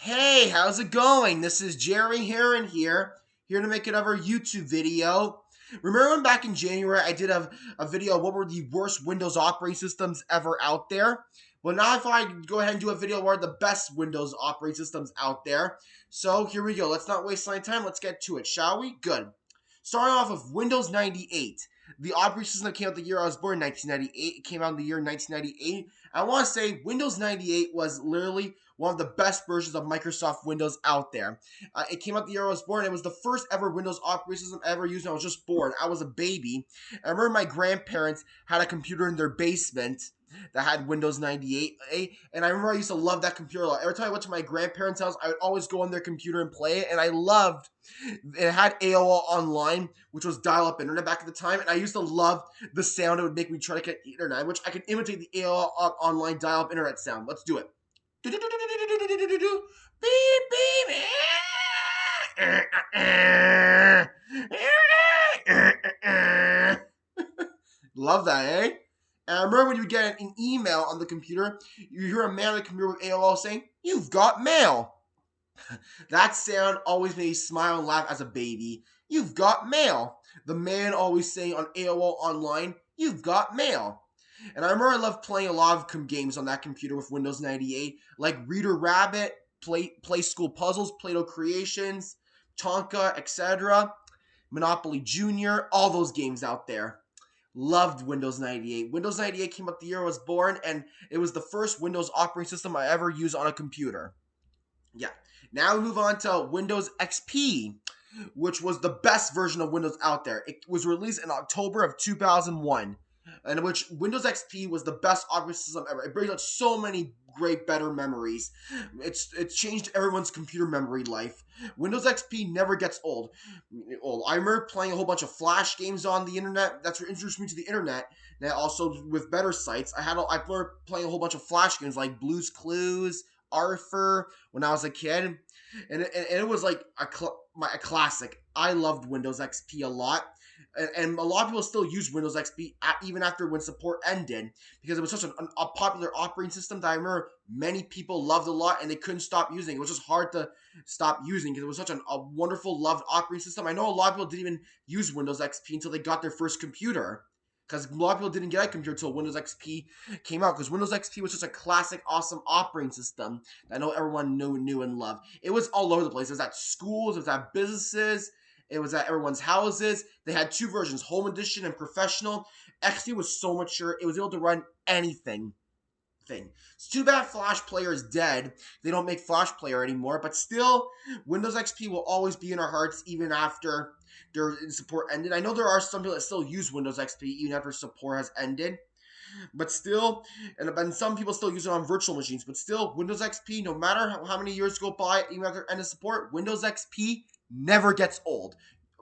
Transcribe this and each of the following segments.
Hey, how's it going? This is Jerry Heron here to make another YouTube video. Remember when back in January I did a video of what were the worst Windows operating systems ever out there? Well, now I thought I'd go ahead and do a video of what are the best Windows operating systems out there. So here we go. Let's not waste any time. Let's get to it, shall we? Good. Starting off with Windows 98. The operating system that came out the year I was born, 1998. It came out in the year 1998. I want to say Windows 98 was literally one of the best versions of Microsoft Windows out there. It came out the year I was born. It was the first ever Windows operating system I ever used when I was just born. I was a baby. I remember my grandparents had a computer in their basement that had Windows 98. And I remember I used to love that computer a lot. Every time I went to my grandparents' house, I would always go on their computer and play it. And I loved it. Had AOL Online, which was dial-up internet back at the time. And I used to love the sound it would make me try to get internet, which I could imitate the AOL Online dial-up internet sound. Let's do it. Beep, beep. Love that, eh? And I remember when you get an email on the computer, you hear a man on the computer with AOL saying, "You've got mail." That sound always made me smile and laugh as a baby. "You've got mail." The man always saying on AOL Online, "You've got mail." And I remember I loved playing a lot of games on that computer with Windows 98, like Reader Rabbit, Play School Puzzles, Play-Doh Creations, Tonka, etc., Monopoly Junior, all those games out there. Loved Windows 98. Windows 98 came out the year I was born, and it was the first Windows operating system I ever used on a computer. Yeah. Now we move on to Windows XP, which was the best version of Windows out there. It was released in October of 2001, and which Windows XP was the best operating system ever. It brings out so many great, better memories. It's changed everyone's computer memory life. Windows XP never gets old. I remember playing a whole bunch of Flash games on the internet. That's what introduced me to the internet. Now also with better sites, I learned playing a whole bunch of Flash games like Blue's Clues, Arthur when I was a kid, and it was like a classic. I loved Windows XP a lot, and a lot of people still use Windows XP even after when support ended because it was such a popular operating system that I remember many people loved a lot and they couldn't stop using. It was just hard to stop using because it was such a wonderful, loved operating system. I know a lot of people didn't even use Windows XP until they got their first computer because a lot of people didn't get a computer until Windows XP came out because Windows XP was just a classic, awesome operating system that I know everyone knew and loved. It was all over the place. It was at schools, it was at businesses, it was at everyone's houses. They had two versions, Home Edition and Professional. XP was so mature, it was able to run anything. It's too bad Flash Player is dead. They don't make Flash Player anymore, but still, Windows XP will always be in our hearts even after their support ended. I know there are some people that still use Windows XP even after support has ended, but still, and some people still use it on virtual machines, but still, Windows XP, no matter how many years go by, even after end of support, Windows XP never gets old.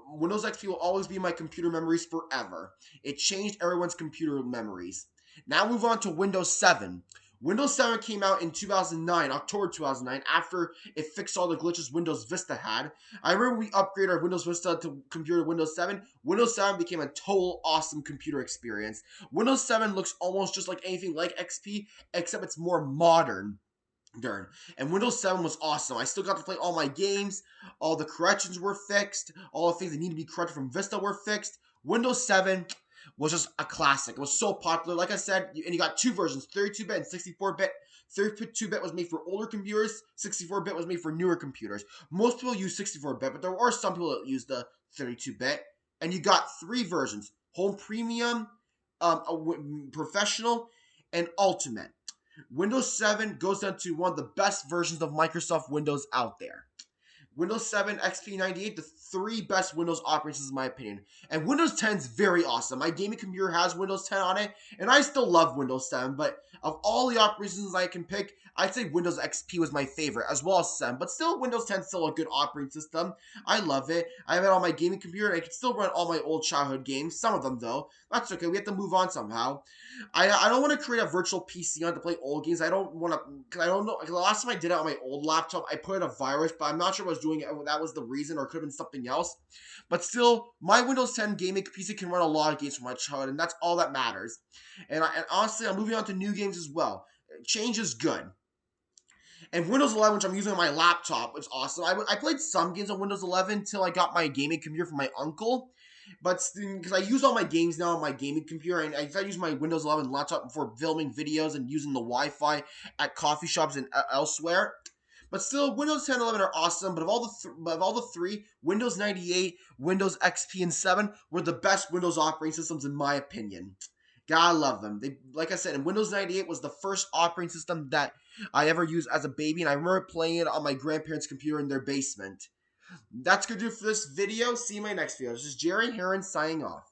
Windows XP will always be in my computer memories forever. It changed everyone's computer memories. Now move on to Windows 7. Windows 7 came out in 2009, October 2009, after it fixed all the glitches Windows Vista had. I remember we upgraded our Windows Vista to computer Windows 7. Windows 7 became a total awesome computer experience. Windows 7 looks almost just like anything like XP, except it's more modern. And Windows 7 was awesome. I still got to play all my games. All the corrections were fixed. All the things that need to be corrected from Vista were fixed. Windows 7 was just a classic. It was so popular. Like I said, and you got two versions, 32-bit and 64-bit. 32-bit was made for older computers. 64-bit was made for newer computers. Most people use 64-bit, but there are some people that use the 32-bit. And you got three versions, Home Premium, Professional, and Ultimate. Windows 7 goes down to one of the best versions of Microsoft Windows out there. Windows 7, XP 98, the three best Windows operating systems in my opinion. And Windows 10 is very awesome. My gaming computer has Windows 10 on it, and I still love Windows 7, but of all the operating systems I can pick, I'd say Windows XP was my favorite, as well as 7. But still, Windows 10 is still a good operating system. I love it. I have it on my gaming computer, and I can still run all my old childhood games. Some of them, though. That's okay. We have to move on somehow. I don't want to create a virtual PC on to play old games. I don't want to, because I don't know. The last time I did it on my old laptop, I put in a virus, but I'm not sure if I was doing it. That was the reason, or it could have been something else. But still, my Windows 10 gaming PC can run a lot of games from my childhood, and that's all that matters. And honestly, I'm moving on to new games as well. Change is good. And Windows 11, which I'm using on my laptop, is awesome. I played some games on Windows 11 until I got my gaming computer from my uncle. But because I use all my games now on my gaming computer, and I use my Windows 11 laptop for filming videos and using the Wi-Fi at coffee shops and elsewhere. But still, Windows 10 and 11 are awesome. But of all the three, Windows 98, Windows XP, and 7 were the best Windows operating systems in my opinion. Gotta love them. They, like I said, and Windows 98 was the first operating system that I ever used as a baby, and I remember playing it on my grandparents' computer in their basement. That's gonna do it for this video. See you in my next video. This is Jerry Heron signing off.